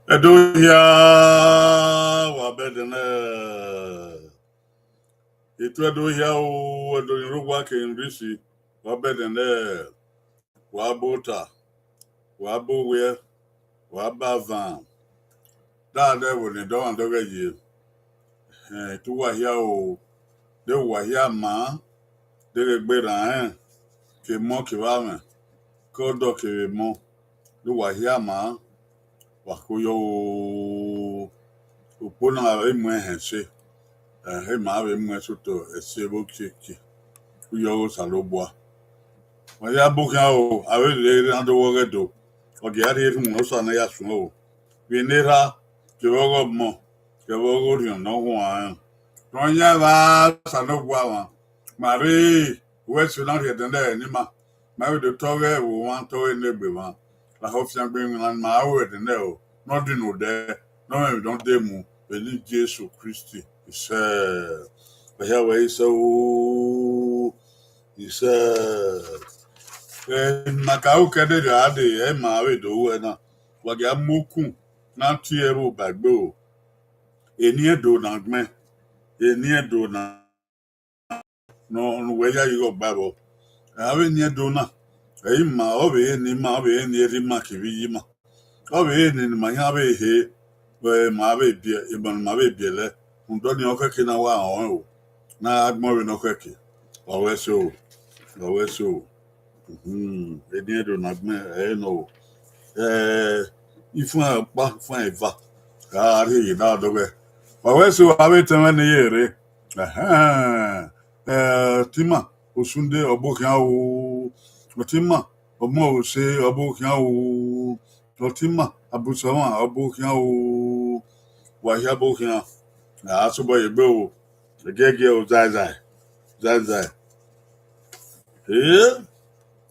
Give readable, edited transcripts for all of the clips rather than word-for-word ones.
Edoya wabedene. Itu edoya o edonirugwa kenrisi wabedene. Wabota. Wabowe. Wabavan. Dade woni do andoge ye. Tu wahia o. De wahia ma. De gbera ke mo ke wa me. Ko do ke mo. De wahia ma. Wakoyo opona emu ehense. He ma we mu soto esebo keke. Uyo salobwa. Waya buka o awe le ando wogedo. Oge ari mu so na ya sun o. We nera ke wogo mo. Ke wogo ri no ho an. Tonya ba salobwa wa. Mari we su na re den de ni ma. Ma we de toge wo wan to enegbe wa. La ho fian gbe mi ma we de ne o. No di no de. No we don de mu. Beli Jesu Christi. Yahweh so he said Macau kede ade ma we do na waga moku na tiero bagbo eni edo na gmen eni edo na no we ya yo babo awe ni edo na ma obe ni ma obe ni eri ma kibi yima obe ni ma ya be he we ma be bie ibon ma be biele ndo ni okeke na wa o na agmore no kweke always so edi edo na agme no ifun pa fun eva ka ri na dobe always so awe teme ni yere tima osunde obokan o tima omo ose obokan o tima abusawa obokan o wahia bokan asubo yegbe o gege o zai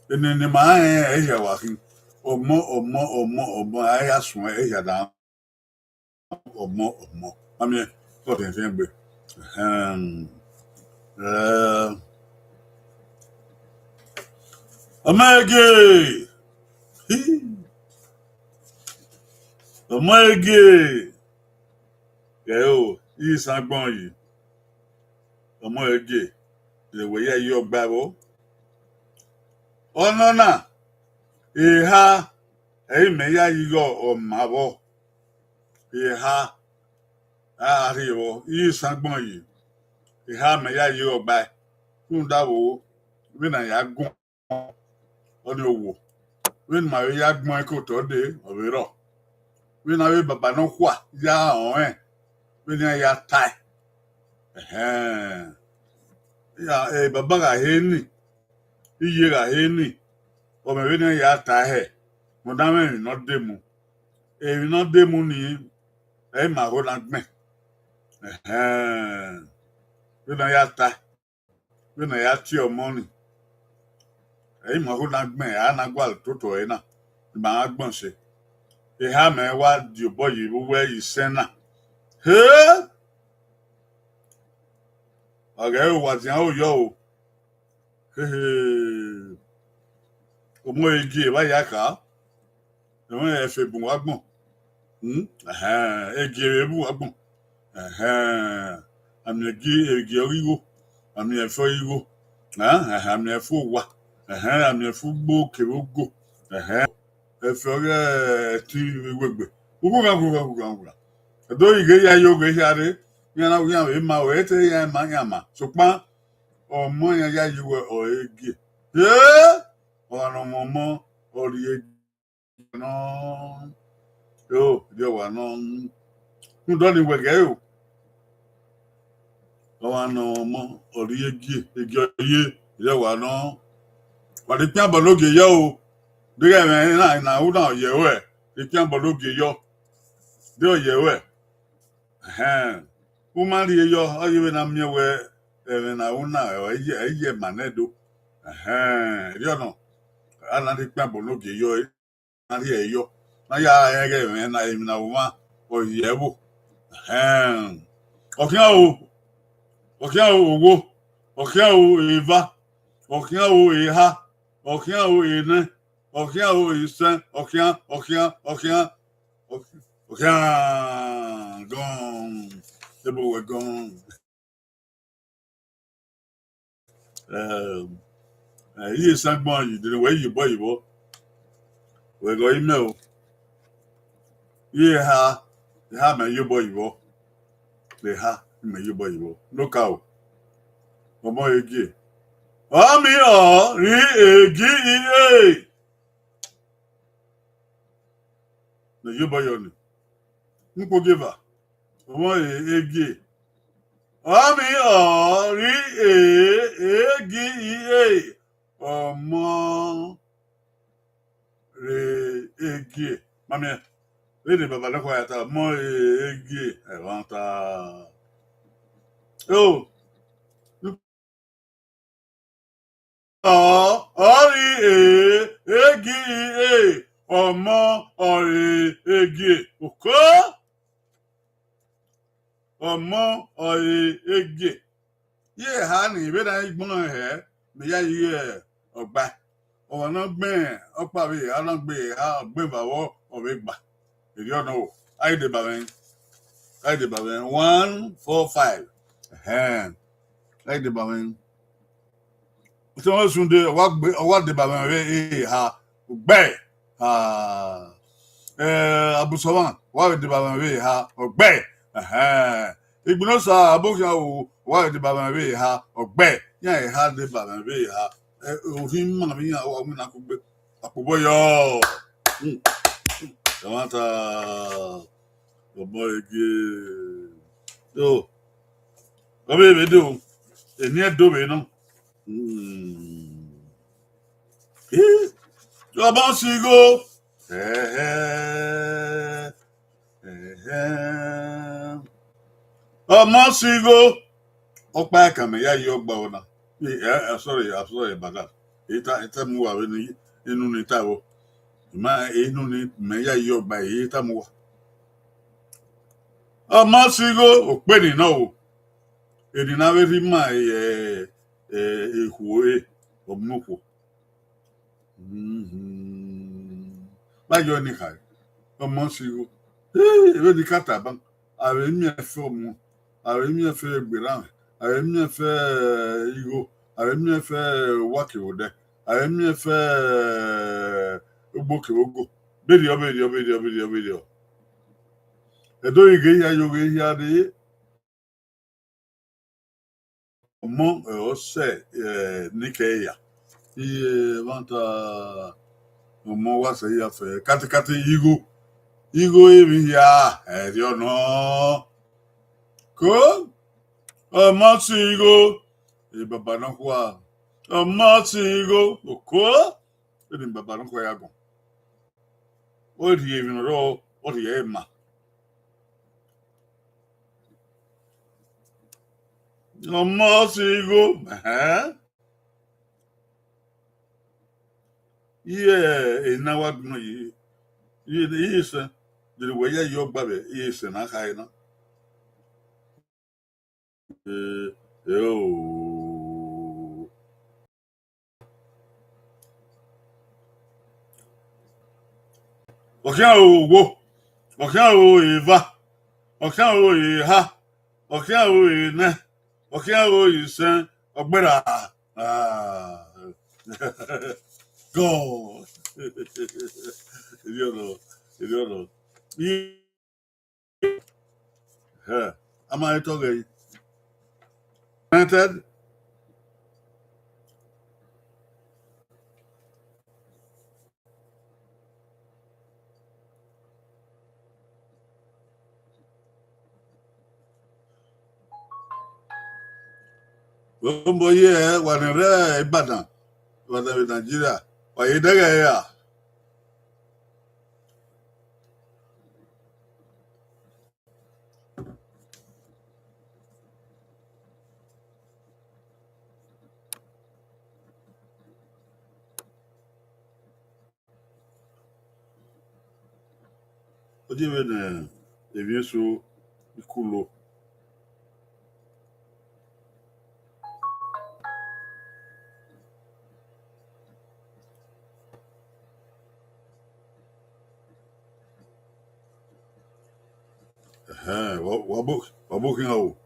ni ma ya wa hin omo aya sun ya da omo ami ko ten sen gbe omege o isangbon yi omo ege le we ya yo gbaro onona iha me ya yigo omabo iha ariwo isangbon yi iha me ya yigo gba fun dawo we na ya gun oni owo we ma ya gbon ko to de obiro we na we baba no kwa ya on we na ya tai ya baba ga heni iye ga heni o me we na ya tai he mo da me no demu e no demu ni e ma ho na gbe we na ya tai we na ya ti o money Ei mahu na Gben na gwal toto ena. Ma agbon se. E ha me wa di obo yi we yi sena. He! Oghe wa ti o yo o. He. Omo igi wa ya ka. Omo e fe bun wa gbon. Igi e bu wa gbon. Ami igi oriwo. Ami e fo iwo. Ami e fo wa. Ami e fo gbo kerogo. Efe ti wegbe. Ugu. Do ige ya yo ge ya re. Yana wi ya ma we te ya ma ya ma. So pa ọmọ yẹn yá yí wẹ ọ egi ọ̀nà mọ̀mọ́ ọ̀rì egi náà yóò yẹ wà náà ń dọ́ni wẹ̀gẹ́ yóò ọ̀nà ọmọ ọ̀rì egi ọ̀yẹ́ yẹ wà náà wàdí pín àbọ̀ lóge yẹ o dígẹ̀ mẹ́rin náà ìnáwó náà yẹ wẹ̀ dí pín àbọ̀ lóge yọ dí ọ̀ yẹ wẹ̀ ó máa ń rí yọ ọ̀yẹ́ wẹ̀ náà miẹ̀ wẹ̀ na una eye manedo ri ono ana ti pe bo loge yo na ri eyo na ya ege me na emi na uma o yewo okian o owo okian o eva okian o eha okian o ene okian o isen okian gone ebo we gone iye sangbon yi de we yi bo we go email ye ha me yi bo le ha me yi bo look out omo egi o mi o ri egi e le yi bo yo ni npo giver omo egi Ami ori egi ọmọ re egi mami le baba le kwa ta mo egi e wan ta o ori egi ọmọ ori egi oko ọmọ ori egi ye ha ni be na igbon he me ya yi ogba o na Gben opa we ala gbe ha Gben bawo o we gba eri ona o ai de ba 145 ai de ba wen so won sunde wa de ba we ha gbe abusowan wa de ba we ha ogbe Igbono sa abokan o wa de ba we ha ogbe yan ha de ba we ha òfin mọ̀ mí àwọn ọmọ náà kò gbé àpòbọ̀ yọ ṣàwátà ọmọ ege yóò ọmọ èmi dé o èmi ẹ̀dọ́wé náà ọmọ sígó ọmọ sígó ọ̀pá ẹ̀kàmẹ̀yà yìí ọgbà ọ̀nà. Sorry about that. Ita mu wa we ni inu ni ta wo. Ma inu ni me ya yo gba ita mu wa. Ọmọ sigo ope ni na o. Edi na we ri ma ehuwe omnuko. Ba yo ni kai. Ọmọ sigo. Ewe di kata ban. Are mi efe omu. Are mi efe egberan. Are mi efe igo. Are mi efe waki ode. Are mi efe ogboke ogo. Bedio. Edo ige ya yoge ya de omo ose nike ya. Iye vanta omo wa se ya fe kati igo emi ya eri ono ko ọmọ tí igo bàbá náà kó a ọmọ tí igo òkó ẹni bàbá náà kó ya gùn ó rí èmi rọ ó rí ẹ mà ọmọ tí igo Ye na what no ye is the way your baby is an akaina. Oh, okay, oh, okay, oh, Eva, okay, oh, ha, okay, oh, ne, okay, oh, you send a better. Ah, God. You don't know. Yeah. Am I talking? Granted, boy, yeah, whatever, Ibadan, whatever Nigeria, why you there? What do you mean? If you so cool, what booking out?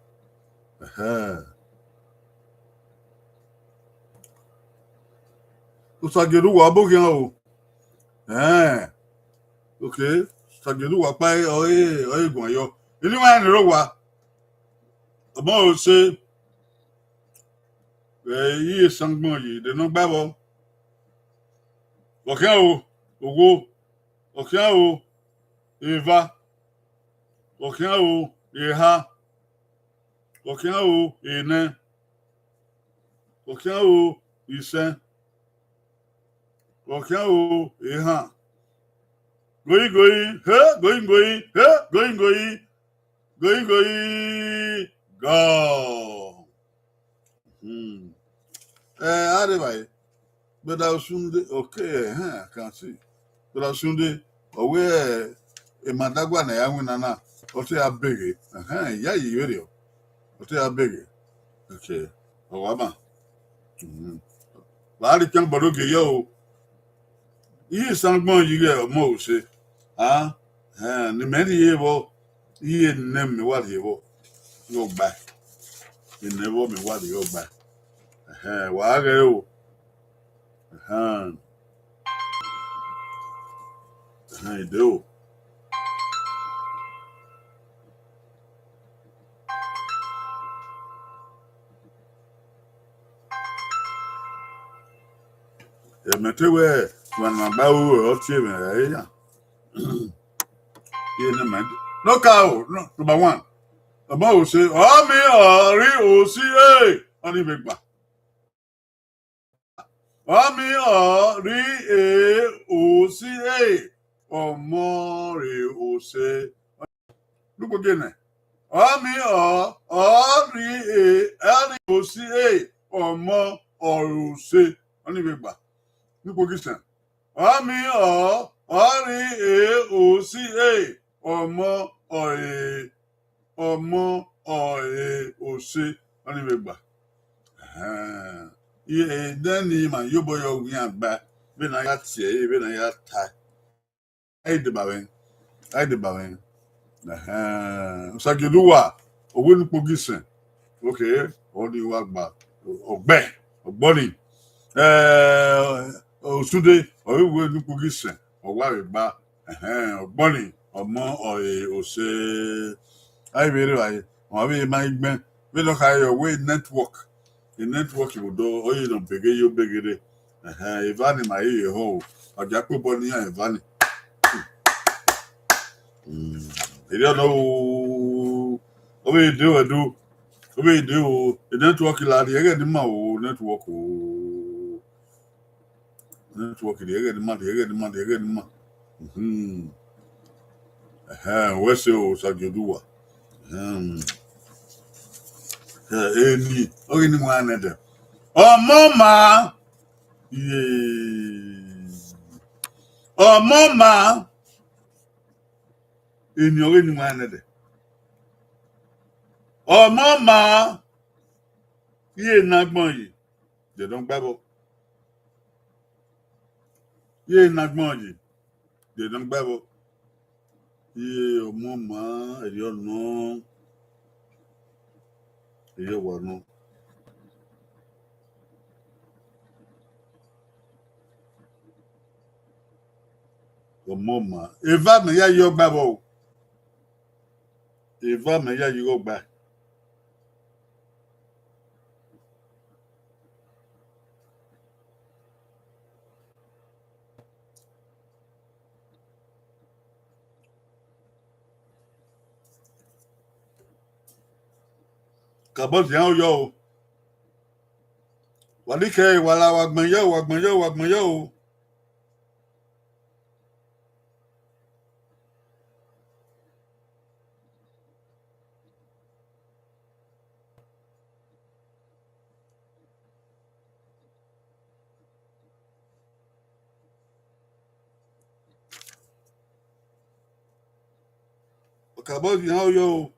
Usageru wa booking out. Okay. Usageru wa pa oye gun yo. Ini wa ni ro wa. Omo o se yi sangbon yi de no gbabo. Okay o, owo, okay o, eva, okay o, eha, okay o, ene, okay o, isen, okay o, eha. Going, huh? Going, huh? Going, go. Hmm. Anyway, but I was soon, okay, huh? I can see. But I was soon, away, a madagua, and I win, and Ote abege. Ya yi radio. Ote abege. Okay. Owama. Ba ri kan bodo ge yo. Yi sangbon yi ge mo se. Ah. Ni meni ye bo. Yi nem mi wa ye bo. Yo gba. Ni ne bo mi wa yo gba. Wa ge o. De o. E metewe when my ba o tie me ya. Ye ne man. No cow, no number 1. Ọmọ ò ṣe ọmí ọ̀rí òsì ọ̀ní mi gbà. Ọmí ọ̀rí òsì ọmọ rè òsè. Lúkọ gẹ́nẹ̀. Ọmí ọ̀rí òsì ọmọ ọ̀rọ̀ òsè ọ̀ní mi gbà. Lúkọ gẹ́sẹ̀. Ọmí ọ̀rí òsì ọmọ ọ̀rẹ́. Ọmọ ọ̀rẹ́ òsè ọ̀ní mi gbà. Then ma yobo yo wi agba be na ya tie be na ya ta ai de bawen Sageduwa owo ni pogisen okay odi wa gba ogboni osude owo ni pogisen owa re gba ogboni ọmọ ọ̀rẹ́ òsè ai bere ai wọ́n be ma Gben be no ka yo we network. The network will do oye no bege yo begere. Ivani ma ye ho. Ọjà pé bọ́ ní Ivani. Èdè ọ̀nà o. Obe ìdè o ẹ̀dù. Obe ìdè o. The network la di ẹgẹ̀ ní ma o. Network o. Network di ẹgẹ̀ ní ma. Wẹ́sẹ̀ o Sageduwa. Eni. Oye ni mo anẹ́dẹ̀. Ọmọ ma. Yeah. Mama in your man. Mama ye not money. They don't babble. Ye not money. They don't babble. Ye, mama, I don't know. You will know. Mama. If I may, you babble. If I may, you go back. Kabos yo. Wadike, wala wagmayo. Kabos yo.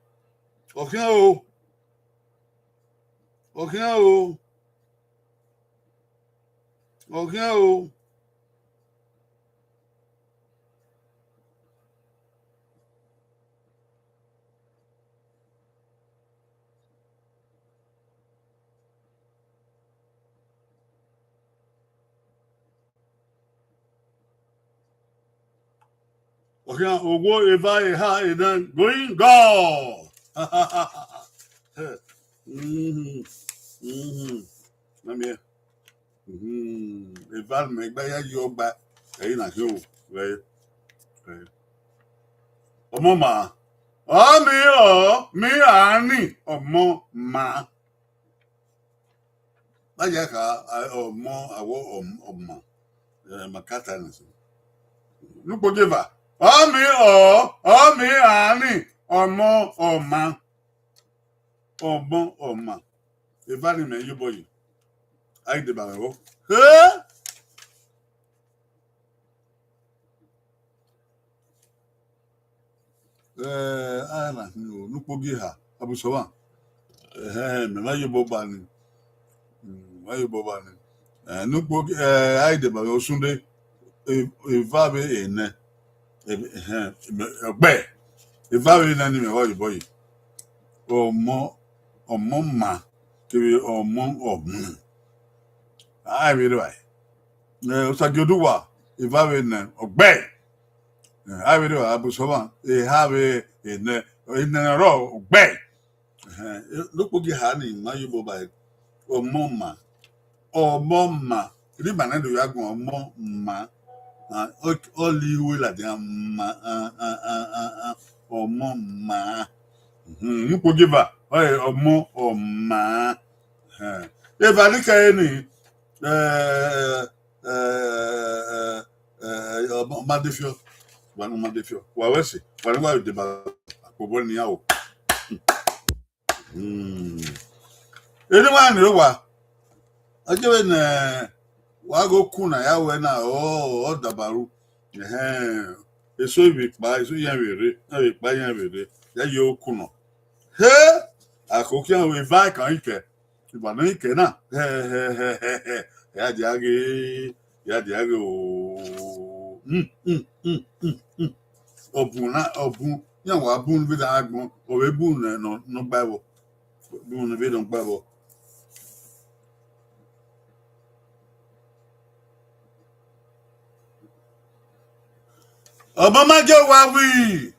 Okay, Oghe if I had then going go. Let me. If I make by your back, ain't a show. Right. Mama. Me, Annie, ma. Bayaka, I will, ma. Macatanis. Look, whatever. Me, Annie, ma. Ma. If I remember you, boy, I did about it. Huh? Ana no nupogi ha abusowa me ma yebo bani ma yebo bani nupogi aide ba osunde evabe ene gbe evabe na ni me wa yebo yi omo ma kiri omo ai bi rai osajoduwa evabe na ogbe I will do Abusowa, have in a row, bang. Look what you had in my mobile, or Moma, Ribbon, do you have Moma, all you will at them, or Moma. Look what give her, or more or ma. If I look at any, Madifio. One woman defio. Well, where's it? What about the Baba? Anyone know what? I given Wago Kuna Yawena or Dabaru. It's so big by so young, by young, that you kuno. Hey, I cook you with Vika. If I know cannot. Yadiago. Obun, young Wabun with Agbon, or a boon, no Bible. Boon, we don't Bible. Obama Joe Wawi.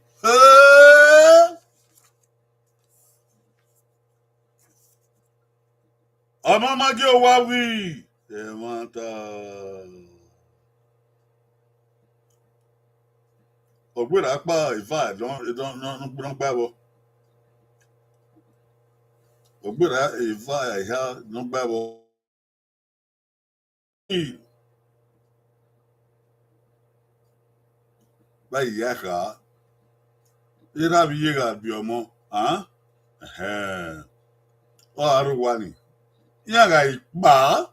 Obama Joe Wawi. They want Ogbe Akpa if I don't Bible. Ogbe if I have no Bible. By Yaka, you have Yaga Biomo, huh? Oh, Aruwani. Yaga, ba,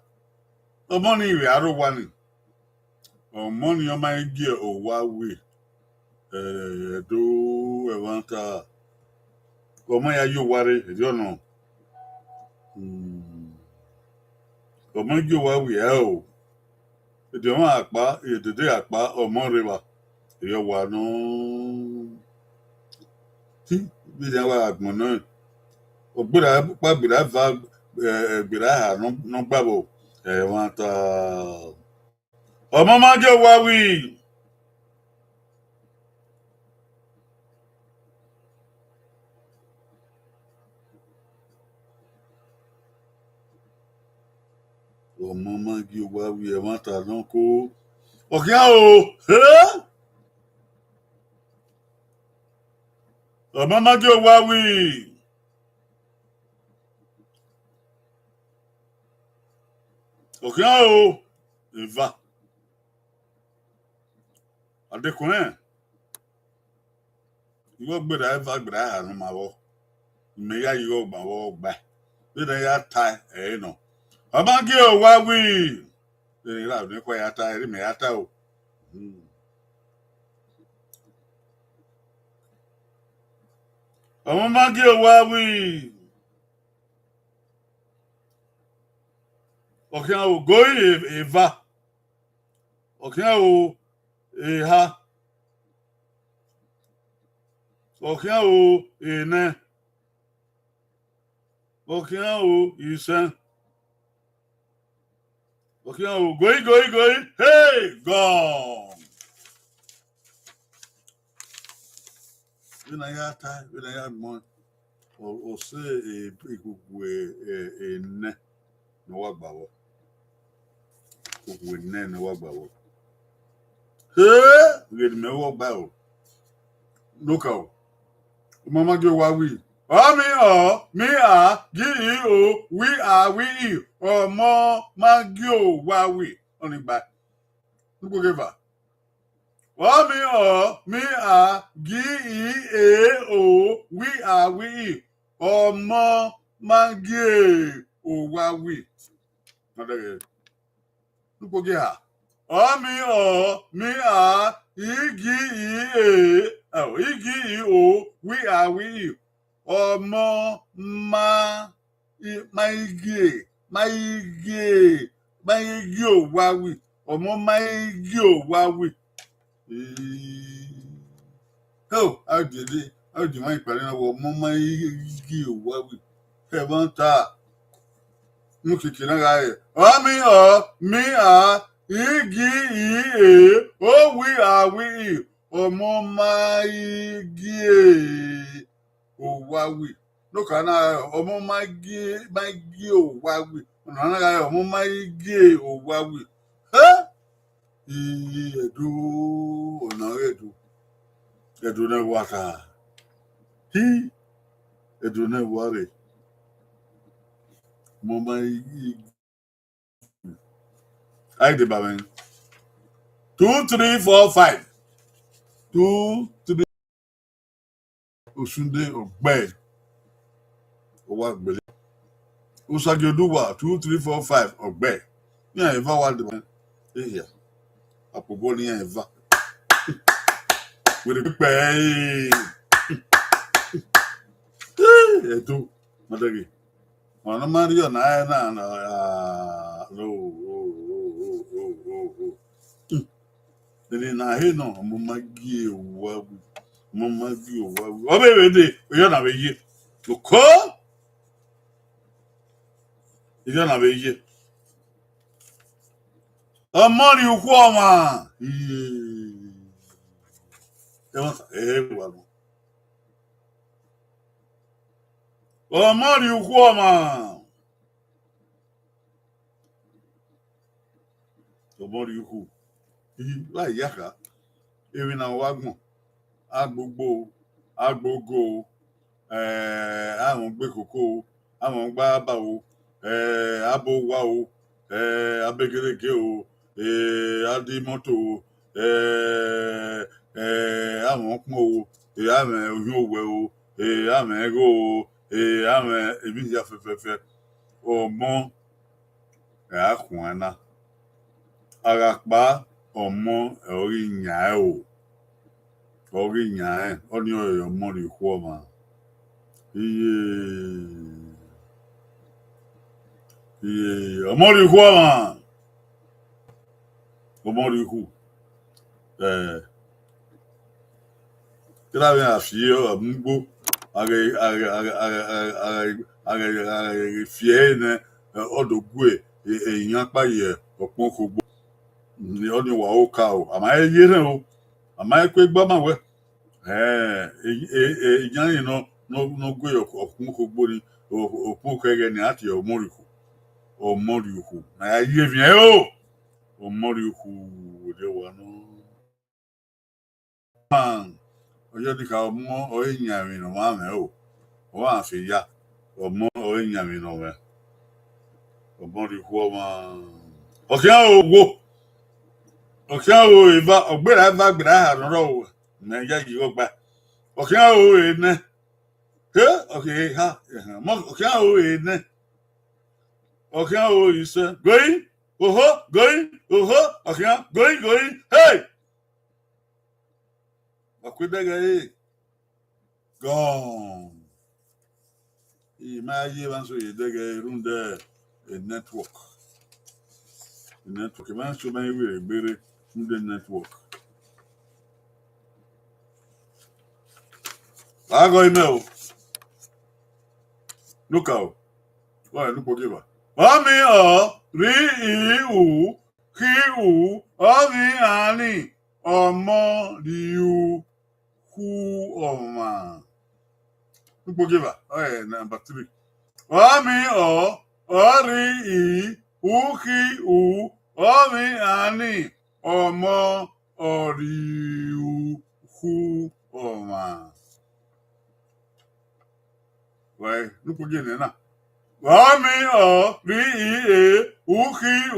the money we Aruwani. money on my gear or Huawei. Do a want or my you worry, you know. Or my you Huawei, oh. The one akpa, the day akpa or more river. You were no. See, we never had money. Or but I have no bubble. I want Mama Joe Huawei. Mama Joe Huawei. I want Uncle. Okay, oh, huh? Mama Joe Huawei. Okay, oh, Eva. Adekunle. Iwo gbere Eva gbere hanu ma wo. Me ya yo gba wo gba. Bi na ya tai no. Mama Joe Huawei. La ni kwa ya tai, me ya tai o. Mama Joe Huawei. Okay, oh, go Eva. Okay, oh, Eha. Okay, oh, Ene. Okay, oh, Isen. Okay, oh, go. Hey, gone. When I had time, when I had money, or say a big way, ne, no work by what. With ne, no work by what. Hey, we get me walk by. Look out. Mama Joe Huawei. Me we or more Magio Huawei. Only back. Look over. We or more Magio Huawei. Look over. We ọmọ máa igi ò wá wì ọmọ máa igi ò wá wì. How did my parents ọmọ máa igi ò wá wì ẹ bá ń ta mú kìkì náà ra ẹ igi ó wí ọmọ máa igi Owawi. Look at now, Omo Magi Owawi. Another Omo Magi Owawi. Huh? Edu, Onaredu. Edu ne waka. Edu ne worry. Mama, I did, Baman. 2, 3, 4, 5. 2, 3. Osunde Oghe. Owagbele. Usageduwa 2, 3, 4, 5 Oghe. Yeah, Eva wa the man. Here. Apobo ni Eva. With the pay. Edu. Madagi. Wana Mario na no. Then na he no Magi Owawi. Magi Owawi. Obewede, oyo na beje. Oko? Oyo na beje. Amori ukwu ọma. Wanu. Amori ukwu ọma. Amori ukwu. Láì yáka. Erin na wagbon. Agbogbo. Agbogo. Àwọn gbé kòkó. Àwọn gbá bá o. Abo wa o. Abegerege o. Adi mọ́tò o. Àwọn pọ́n o. Àwọn oyún òwe o. Àwọn ẹ̀rọ o. Àwọn èmi ìyá fẹ́fẹ́fẹ́. Ọmọ àkùnrin náà. Àràpá Omo ori nya o. Ori nya oni oyo mo ri ho ma. Iye. Omo ri ho ma. Omo ri hu. Kira bien afie mugbo age fie ne odogwe eyan pa ye opon kogbo ni oni wa o ka o ama ye re o ama pe gbo ma we eyan yin no gwe opon kogbo ni opon kege ni ati omoriku na ye bien o omoriku de wa no oyo di ka ọmọ oyinyami no ma me o wa fi ya ọmọ oyinyami no me ọmọ ri ku ma okia o eva ogbera eva gbera ha no ro na ya yi ogba okia o ene he okay ha mo okia o ene okia o ise going okia going hey akwedega gone. Imagine so you dig a room there, a network. The network, man, so many way, very from the network. I go email. Look out. Why, look what giver. Ami ri ki ami ani, omo liu, who oma. Giver. Oh, yeah, number 3. Ami ori uki omi ani omo ori hu oma. Why? Look again na. Ami ori uki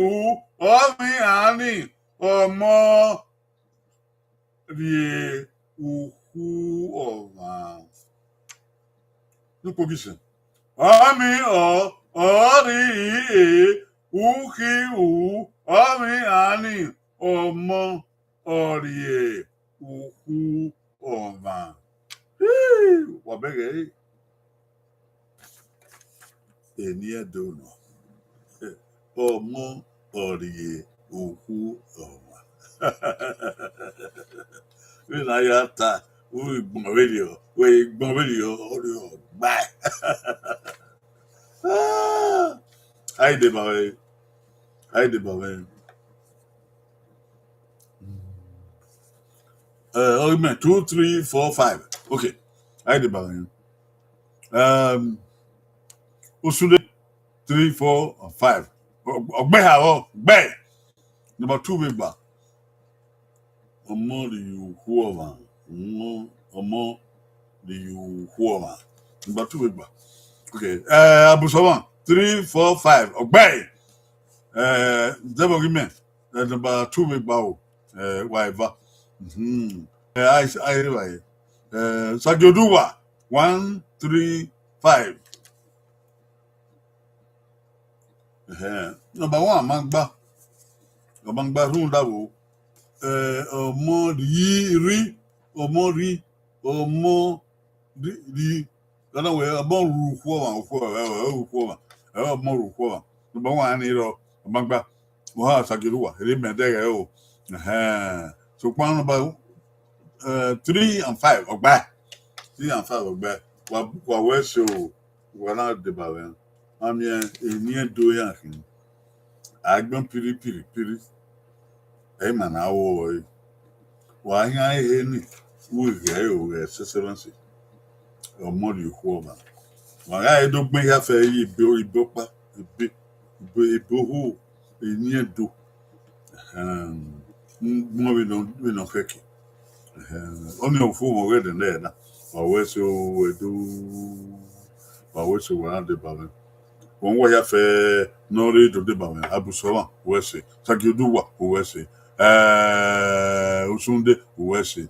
omi ani omo ri uhu oma. Look again. Ami ori uki ami ani omo ori uhu oma. Wabege eni edono. Omo ori uhu oma. We na yata we gbon radio ori bye. Hi de bawe. Oh man, 2, 3, 4, 5. Okay. Hi de bawe. Usude 3, 4, 5. Ogbe ha o, gbe. Number 2 big ba. Omo di huoma. Omo di huoma. Number 2 big ba. Okay. Abusawan 3, 4, 5. Ogbe. Zebo gimme. Number 2 big ba o. Waiva. I Sagyoduwa 1, 3, 5. Number 1 mangba. Mangba runda wo. Omo ri. Kana we omo ruhuoma. Omo ruhuoma. Number 1 ni ro mangba. Wa Sagyoduwa. Ri medege o. So one number 3 and 5 ogba. 3 and 5 ogba. Wa we so wa na de ba we. Ami eni do yan kin. Agbon piri. E ma na wo wa yan e ni wo ge o sesebansi. Omo ri hu ba. Wa ga e do gbin ya fe yi ibopa ibo eni do. Mo we no fake. Only of whom already there. Or where so we do. Or where so we are the balance. One way have no read of the balance. Abusawa, where say. Sagyoduwa, where say. Usunde, where say.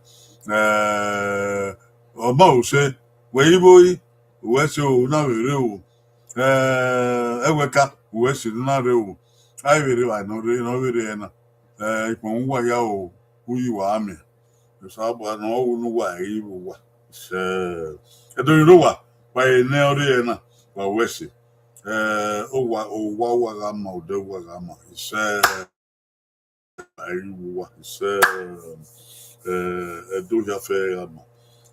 Omo say. Where boy, where so now real. Eweka, where say not real. I really, I know, really, Ipon ya o uyi wa ame. So ba no wo no wa yi wa. Se do you know what? By na ori na wa wesi. O wa gama o de wa gama. Se ayi wa. Se do ya fe gama.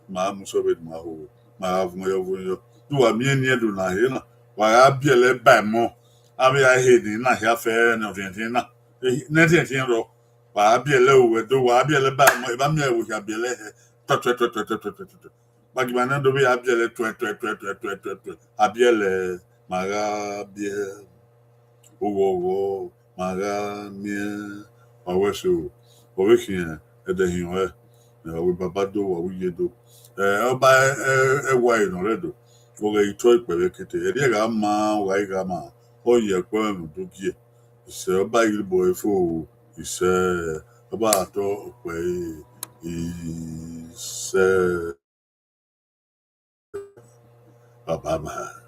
Ma muso be ma ho. Ma avu yo vu yo. Do wa mi eni edu na he na. Wa ya biele ba mo. Abi ya he ni na ya fe na otin na. Na tin ro. Wa biele o do wa biele ba mo. E ba mi e wo ya biele he. To. Bagimana do be abiele to. Abiele maga bie owo maga mie aweso owekin e de hin we we baba do wa wiye do oba wa ino redo o ge ito ipele kete e ga ma wa ga ma o ye ko en do gie se oba ilbo efo ise oba ato pe ise baba